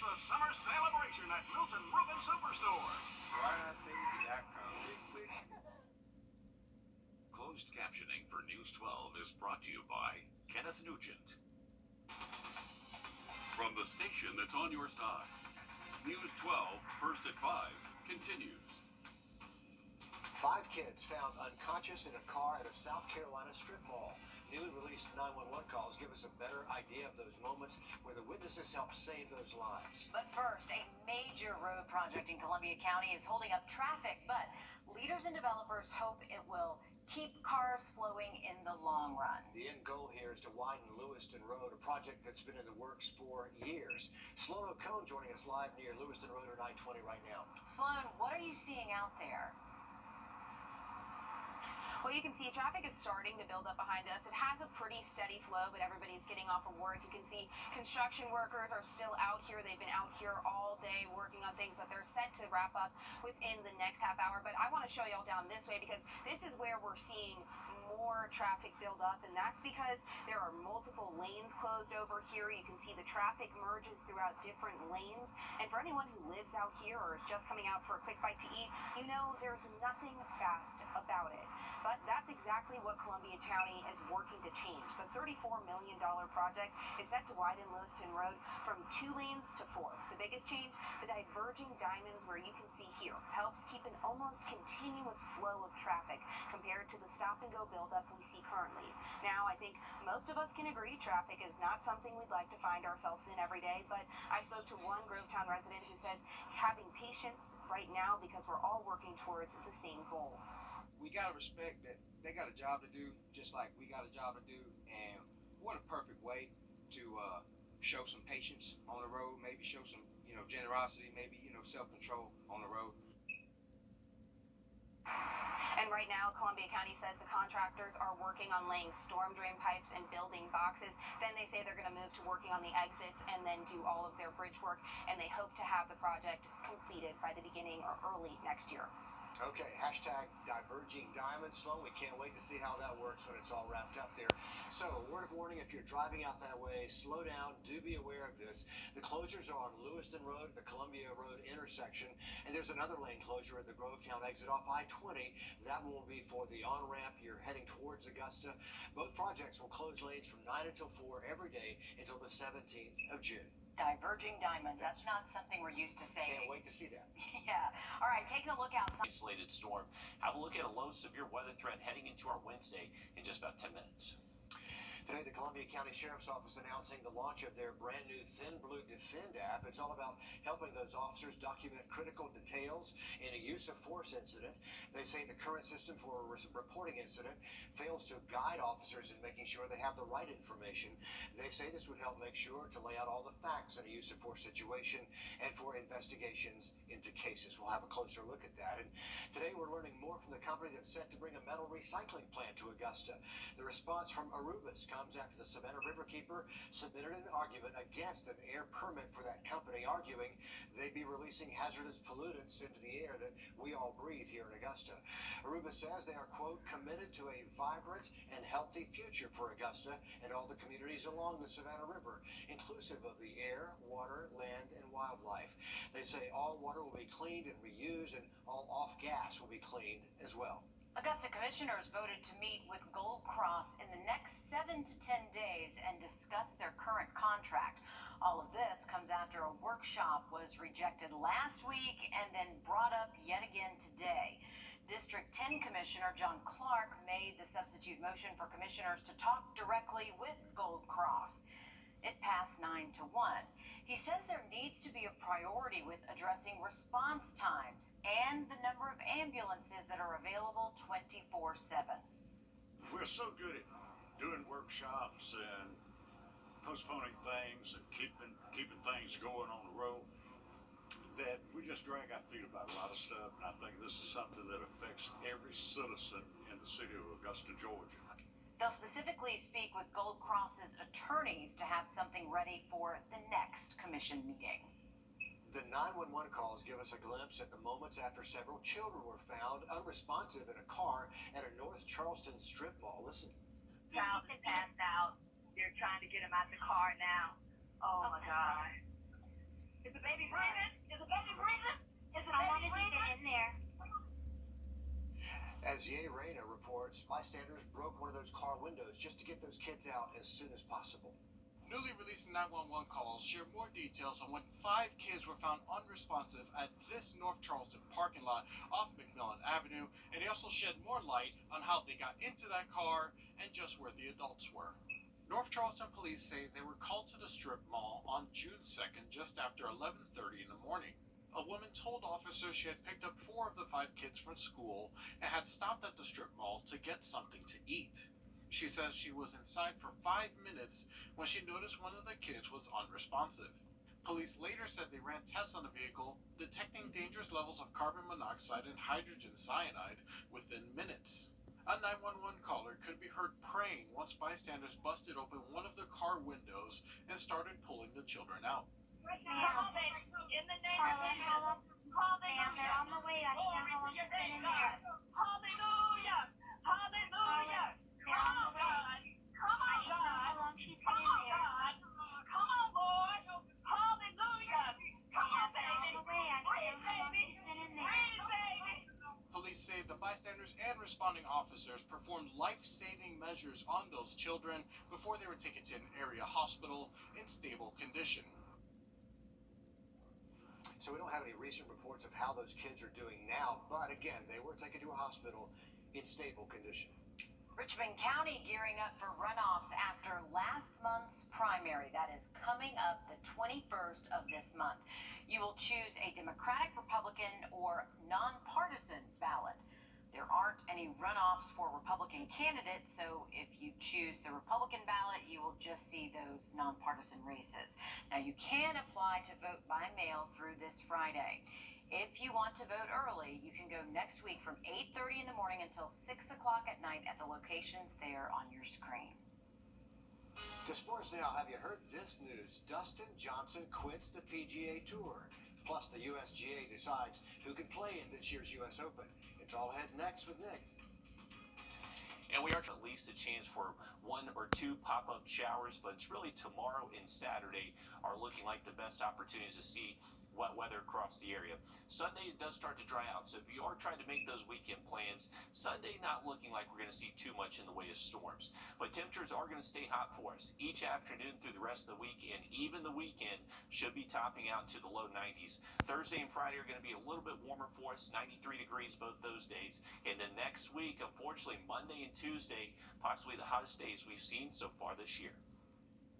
It's the summer celebration at Milton Rubin Superstore. Closed captioning for News 12 is brought to you by Kenneth Nugent. From the station that's on your side, News 12, first at 5, continues. 5 kids found unconscious in a car at a South Carolina strip mall. Newly released 911 calls give us a better idea of those moments where the witnesses helped save those lives. But first, a major road project in Columbia County is holding up traffic, but leaders and developers hope it will keep cars flowing in the long run. The end goal here is to widen Lewiston Road, a project that's been in the works for years. Sloan O'Cone joining us live near Lewiston Road or 920 right now. Sloan, what are you seeing out there? Well, you can see traffic is starting to build up behind us. It has a pretty steady flow, but everybody's getting off of work. You can see construction workers are still out here. They've been out here all day working on things, but they're set to wrap up within the next half hour. But I want to show y'all down this way because this is where we're seeing more traffic build up, and that's because there are multiple lanes closed over here. You can see the traffic merges throughout different lanes, and for anyone who lives out here or is just coming out for a quick bite to eat, you know there's nothing fast about it. But that's exactly what Columbia County is working to change. The $34 million project is set to widen Lewiston Road from 2 lanes to 4. The biggest change, the diverging diamonds where you can see here, helps keep an almost continuous flow of traffic compared to the stop-and-go buildup we see currently. Now, I think most of us can agree traffic is not something we'd like to find ourselves in every day, but I spoke to one Grovetown resident who says having patience right now because we're all working towards the same goal. We gotta respect that they got a job to do, just like we got a job to do, and what a perfect way to show some patience on the road, maybe show some, generosity, maybe, self-control on the road. And right now, Columbia County says the contractors are working on laying storm drain pipes and building boxes. Then they say they're going to move to working on the exits and then do all of their bridge work, and they hope to have the project completed by the beginning or early next year. Okay, hashtag diverging diamonds. Sloan, we can't wait to see how that works when it's all wrapped up there. So, word of warning, if you're driving out that way, slow down, do be aware of this. The closures are on Lewiston Road, the Columbia Road intersection, and there's another lane closure at the Grovetown exit off I-20. That will be for the on-ramp. You're heading towards Augusta. Both projects will close lanes from 9 until 4 every day until the 17th of June. Diverging diamonds. That's not something we're used to saying. Can't wait to see that. Yeah. All right, taking a look outside. Isolated storm. Have a look at a low severe weather threat heading into our Wednesday in just about 10 minutes. Today, the Columbia County Sheriff's Office announcing the launch of their brand new Thin Blue Defend app. It's all about helping those officers document critical details in a use of force incident. They say the current system for a reporting incident fails to guide officers in making sure they have the right information. They say this would help make sure to lay out all the facts in a use of force situation and for investigations into cases. We'll have a closer look at that. And today, we're learning more from the company that's set to bring a metal recycling plant to Augusta. The response from Wrdw comes after the Savannah Riverkeeper submitted an argument against an air permit for that company, arguing they'd be releasing hazardous pollutants into the air that we all breathe here in Augusta. Wrdw says they are, quote, committed to a vibrant and healthy future for Augusta and all the communities along the Savannah River, inclusive of the air, water, land, and wildlife. They say all water will be cleaned and reused, and all off-gas will be cleaned as well. Augusta commissioners voted to meet with Gold Cross in the next 7 to 10 days and discuss their current contract. All of this comes after a workshop was rejected last week and then brought up yet again today. District 10 Commissioner John Clark made the substitute motion for commissioners to talk directly with Gold Cross. It passed 9 to 1. He says there needs to be a priority with addressing response times and the number of ambulances that are available 24/7. We're so good at doing workshops and postponing things and keeping things going on the road that we just drag our feet about a lot of stuff, and I think this is something that affects every citizen in the city of Augusta, Georgia. They'll specifically speak with Gold Cross's attorneys to have something ready for the next commission meeting. The 911 calls give us a glimpse at the moments after several children were found unresponsive in a car at a North Charleston strip mall. Listen. Child is passed out. They're trying to get him out the car now. Oh my God. Is the baby breathing? Is the baby breathing? Is the baby breathing? In there. As Wrdw reports, bystanders broke one of those car windows just to get those kids out as soon as possible. Newly released 911 calls share more details on when 5 kids were found unresponsive at this North Charleston parking lot off McMillan Avenue, and they also shed more light on how they got into that car and just where the adults were. North Charleston police say they were called to the strip mall on June 2nd just after 11:30 in the morning. A woman told officers she had picked up 4 of the 5 kids from school and had stopped at the strip mall to get something to eat. She says she was inside for 5 minutes when she noticed one of the kids was unresponsive. Police later said they ran tests on the vehicle, detecting dangerous levels of carbon monoxide and hydrogen cyanide within minutes. A 911 caller could be heard praying once bystanders busted open one of the car windows and started pulling the children out. Right now. Come on, baby. In the name of Jesus. Hallelujah. They're on the way. I don't know how long she's been in there. Hallelujah. Hallelujah. Come on, God. Come on, God. How long she's been in there. Come on, Lord. Hallelujah. Come on, baby. Breathe, baby. Breathe, baby. Police say the bystanders and responding officers performed life-saving measures on those children before they were taken to an area hospital in stable condition. So we don't have any recent reports of how those kids are doing now, but again, they were taken to a hospital in stable condition. Richmond County gearing up for runoffs after last month's primary. That is coming up the 21st of this month. You will choose a Democratic, Republican, or nonpartisan ballot. There aren't any runoffs for Republican candidates, so if you choose the Republican ballot, you will just see those nonpartisan races. Now, you can apply to vote by mail through this Friday. If you want to vote early, you can go next week from 8:30 in the morning until 6 o'clock at night at the locations there on your screen. To sports now, have you heard this news? Dustin Johnson quits the PGA Tour. Plus, the USGA decides who can play in this year's U.S. Open. It's all ahead next with Nick. And we are at least a chance for 1 or 2 pop-up showers, but it's really tomorrow and Saturday are looking like the best opportunities to see wet weather across the area. Sunday, it does start to dry out, so if you are trying to make those weekend plans, Sunday not looking like we're going to see too much in the way of storms. But temperatures are going to stay hot for us each afternoon through the rest of the week, and even the weekend should be topping out to the low 90s. Thursday and Friday are going to be a little bit warmer for us, 93 degrees both those days. And then next week, unfortunately, Monday and Tuesday, possibly the hottest days we've seen so far this year.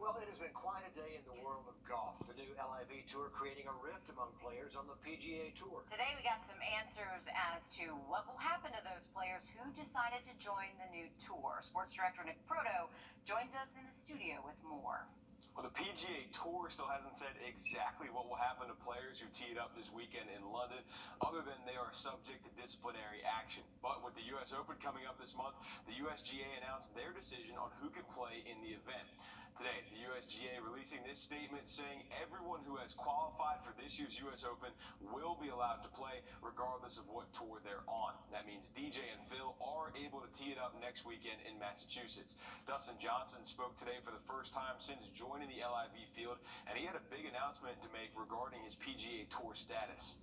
Well, it has been quite a day in the world of golf. The new LIV Tour creating a rift among players on the PGA Tour. Today we got some answers as to what will happen to those players who decided to join the new tour. Sports Director Nick Proto joins us in the studio with more. Well, the PGA Tour still hasn't said exactly what will happen to players who teed up this weekend in London, other than they are subject to disciplinary action. But with the U.S. Open coming up this month, the USGA announced their decision on who could play in the event. Today, the USGA releasing this statement saying everyone who has qualified for this year's U.S. Open will be allowed to play regardless of what tour they're on. That means DJ and Phil are able to tee it up next weekend in Massachusetts. Dustin Johnson spoke today for the first time since joining the LIV field, and he had a big announcement to make regarding his PGA Tour status.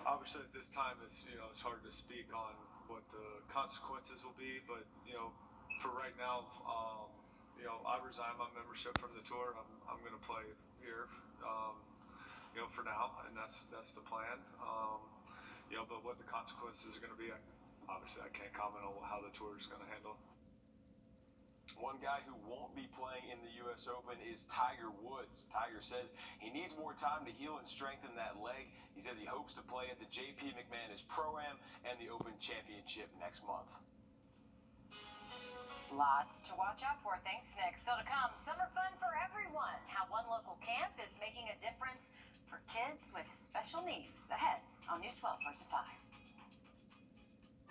Obviously, at this time, it's hard to speak on what the consequences will be, but for right now, I resigned my membership from the tour. I'm going to play here, for now, and that's the plan. But what the consequences are going to be, obviously, I can't comment on how the tour is going to handle. One guy who won't be playing in the U.S. Open is Tiger Woods. Tiger says he needs more time to heal and strengthen that leg. He says he hopes to play at the J.P. McManus Pro-Am and the Open Championship next month. Lots to watch out for. Thanks, Nick. Still to come, summer fun for everyone. How one local camp is making a difference for kids with special needs. Ahead on News 12, 1st to 5.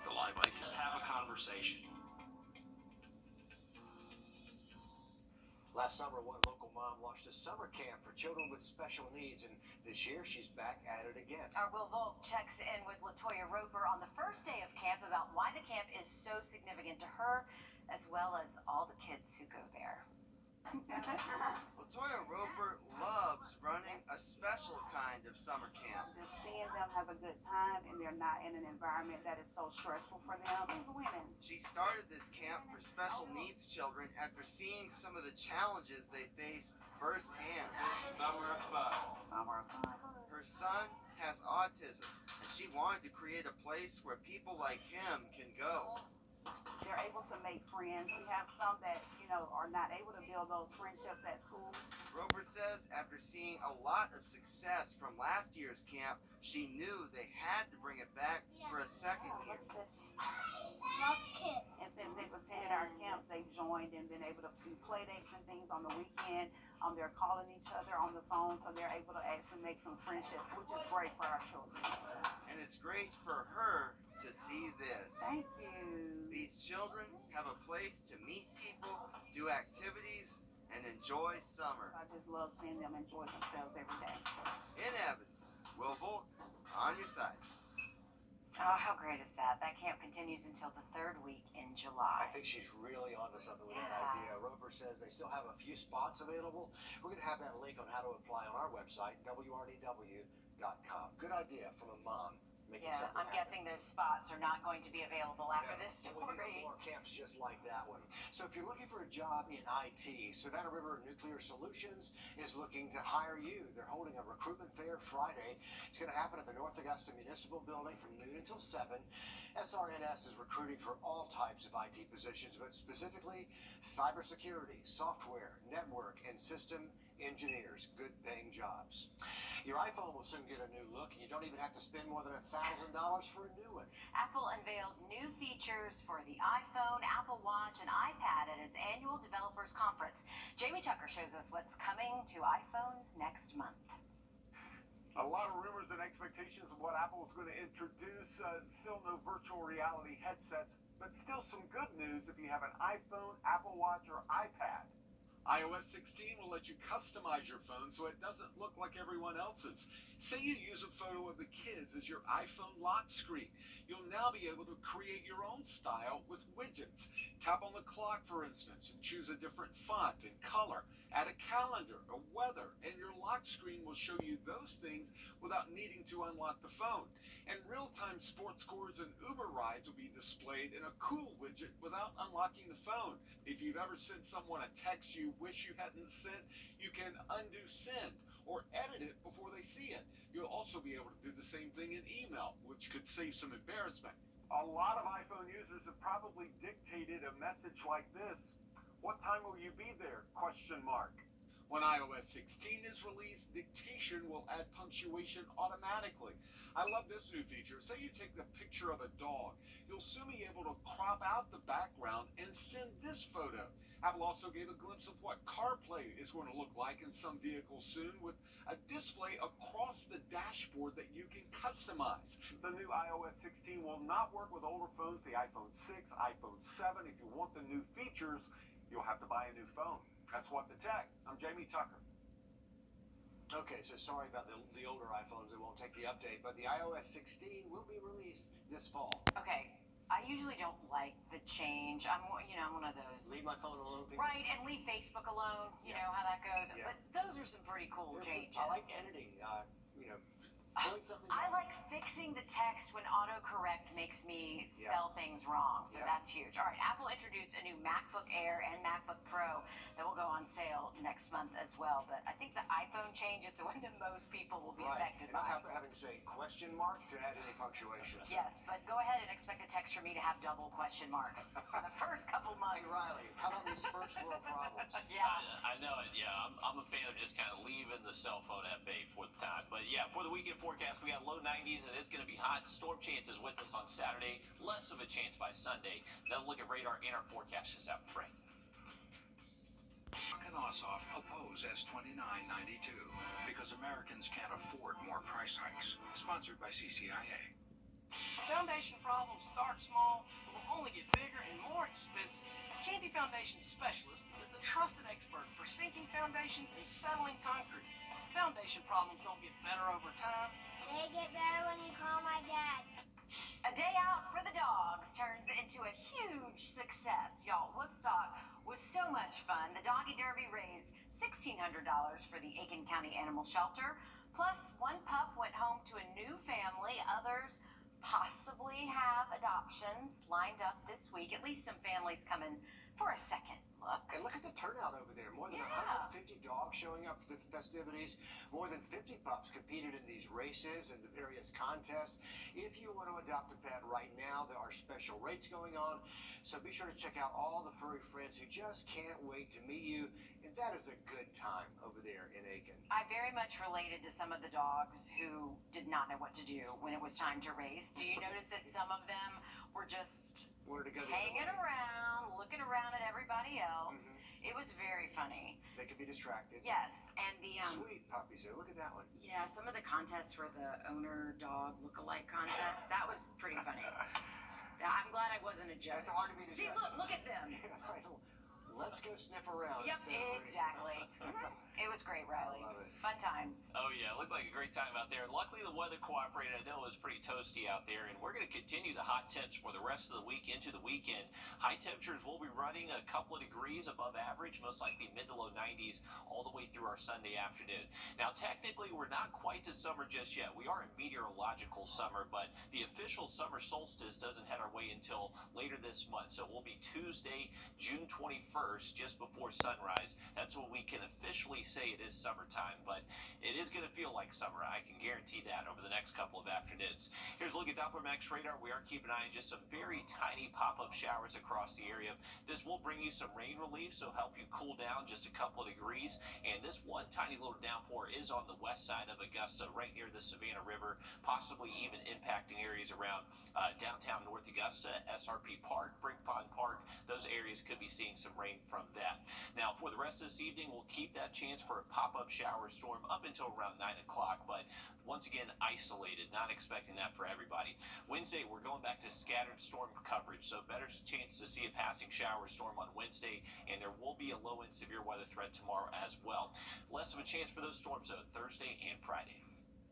The live mic. Let's have a conversation. Last summer, one local mom launched a summer camp for children with special needs, and this year she's back at it again. Our Will Volk checks in with Latoya Roper on the first day of camp about why the camp is so significant to her, as well as all the kids who go there. Latoya Roper loves running a special kind of summer camp. Just seeing them have a good time and they're not in an environment that is so stressful for them is winning. She started this camp for special needs children after seeing some of the challenges they face firsthand. Summer of fun. Summer of fun. Her son has autism, and she wanted to create a place where people like him can go. They're able to make friends. We have some that, are not able to build those friendships at school. Roper says after seeing a lot of success from last year's camp, she knew they had to bring it back for a second year. And since they've attended our camps, they've joined and been able to do play dates and things on the weekend. They're calling each other on the phone, so they're able to actually make some friendships, which is great for our children. And it's great for her to see this. Thank you. These children have a place to meet people, do activities, and enjoy summer. I just love seeing them enjoy themselves every day. In Evans, Will Volk, on your side. Oh, how great is that? That camp continues until the third week in July. I think she's really onto something with that idea. Roper says they still have a few spots available. We're going to have that link on how to apply on our website, wrdw.com. Good idea from a mom. Yeah, I'm guessing those spots are not going to be available after this We need story. more camps just like that one. So if you're looking for a job in IT, Savannah River Nuclear Solutions is looking to hire you. They're holding a recruitment fair Friday. It's going to happen at the North Augusta Municipal Building from noon until 7. SRNS is recruiting for all types of IT positions, but specifically cybersecurity, software, network, and system engineers. Good paying jobs. Your iPhone will soon get a new look, and you don't even have to spend more than $1,000 for a new one. Apple unveiled new features for the iPhone, Apple Watch, and iPad at its annual developers conference. Jamie Tucker shows us what's coming to iPhones next month. A lot of rumors and expectations of what Apple is going to introduce. Still no virtual reality headsets, but still some good news if you have an iPhone, Apple Watch, or iPad. iOS 16 will let you customize your phone so it doesn't look like everyone else's. Say you use a photo of the kids as your iPhone lock screen. You'll now be able to create your own style with widgets. Tap on the clock, for instance, and choose a different font and color. Add a calendar, a weather, and your lock screen will show you those things without needing to unlock the phone. And real-time sports scores and Uber rides will be displayed in a cool widget without unlocking the phone. If you've ever sent someone a text you wish you hadn't sent, you can undo send or edit it before they see it. You'll also be able to do the same thing in email, which could save some embarrassment. A lot of iPhone users have probably dictated a message like this. What time will you be there? ? When iOS 16 is released, dictation will add punctuation automatically. I love this new feature. Say you take the picture of a dog. You'll soon be able to crop out the background and send this photo. Apple also gave a glimpse of what CarPlay is going to look like in some vehicles soon, with a display across the dashboard that you can customize. The new iOS 16 will not work with older phones, the iPhone 6, iPhone 7. If you want the new features, you'll have to buy a new phone. That's What the Tech. I'm Jamie Tucker. Okay, so sorry about the older iPhones that won't take the update, but the iOS 16 will be released this fall. Okay, I usually don't like the change. I'm one of those. Leave my phone alone, people. Right, and leave Facebook alone. You know how that goes. Yeah. But those are some pretty cool changes. I like editing, pulling something I down. like fixing the text when autocorrect makes me spell things wrong, so that's huge. All right, Apple introduced a new MacBook Air and MacBook Pro that will go on sale next month as well, but I think the iPhone change is the one that most people will be affected and not by. having to say question mark to add any punctuation. Yes, but go ahead and expect a text from me to have double question marks for the first couple months. Hey, Riley, how about these first world problems? Yeah. I know it. Yeah, I'm a fan of just kind of leaving the cell phone at bay for the time. But yeah, for the weekend forecast, we got low 90s and it's going to be hot. Storm chances with us on Saturday, less of a chance by Sunday. Then look at radar in our forecast this out Frank. Buck and Ossoff oppose S2992 because Americans can't afford more price hikes. Sponsored by CCIA. Foundation problems start small, but will only get bigger and more expensive. Candy Foundation Specialist is the trusted expert for sinking foundations and settling concrete. Foundation problems don't get better over time. They get better when you call my dad. A day out for the dogs turns into a huge success. Y'all, Woodstock was so much fun. The Doggy Derby raised $1,600 for the Aiken County Animal Shelter. Plus, one pup went home to a new family. Others possibly have adoptions lined up this week. At least some families coming for a second look. And look at the turnout over there. More than 150 dogs showing up for the festivities. More than 50 pups competed in these races and the various contests. If you want to adopt a pet right now, there are special rates going on. So be sure to check out all the furry friends who just can't wait to meet you. And that is a good time over there in Aiken. I very much related to some of the dogs who did not know what to do when it was time to race. Do you notice that some of them were just hanging around, looking around at everybody else? It was very funny. They could be distracted. Yes, and the sweet puppies there. Look at that one. Yeah, some of the contests were the owner dog look-alike contest. That was pretty funny. I'm glad I wasn't a judge. It's hard to be distracted. See, look at them. Yeah, I know. Let's go sniff around. Yep, exactly. It was great, Riley. I love it. Fun times. Oh yeah, it looked like a great time out there. Luckily the weather cooperated. I know it was pretty toasty out there, and we're going to continue the hot temps for the rest of the week into the weekend. High temperatures will be running a couple of degrees above average, most likely mid to low 90s all the way through our Sunday afternoon. Now technically we're not quite to summer just yet. We are in meteorological summer, but the official summer solstice doesn't head our way until later this month. So it will be Tuesday, June 21st, just before sunrise. That's when we can officially say it is summertime, but it is going to feel like summer. I can guarantee that over the next couple of afternoons. Here's a look at Doppler Max radar. We are keeping an eye on just some very tiny pop-up showers across the area. This will bring you some rain relief, so help you cool down just a couple of degrees. And this one tiny little downpour is on the west side of Augusta, right near the Savannah River, possibly even impacting areas around downtown North Augusta, SRP Park, Brink Pond Park. Those areas could be seeing some rain from that. Now, for the rest of this evening, we'll keep that chance for a pop-up shower storm up until around 9 o'clock, but once again, isolated, not expecting that for everybody. Wednesday, we're going back to scattered storm coverage, so better chance to see a passing shower storm on Wednesday, and there will be a low and severe weather threat tomorrow as well. Less of a chance for those storms, though, Thursday and Friday.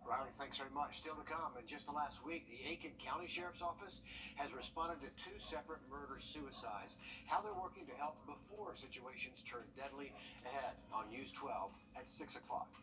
Riley, thanks very much. Still to come. In just the last week, the Aiken County Sheriff's Office has responded to 2 separate murder-suicides. How they're working to help before situations turn deadly ahead on News 12 at 6 o'clock.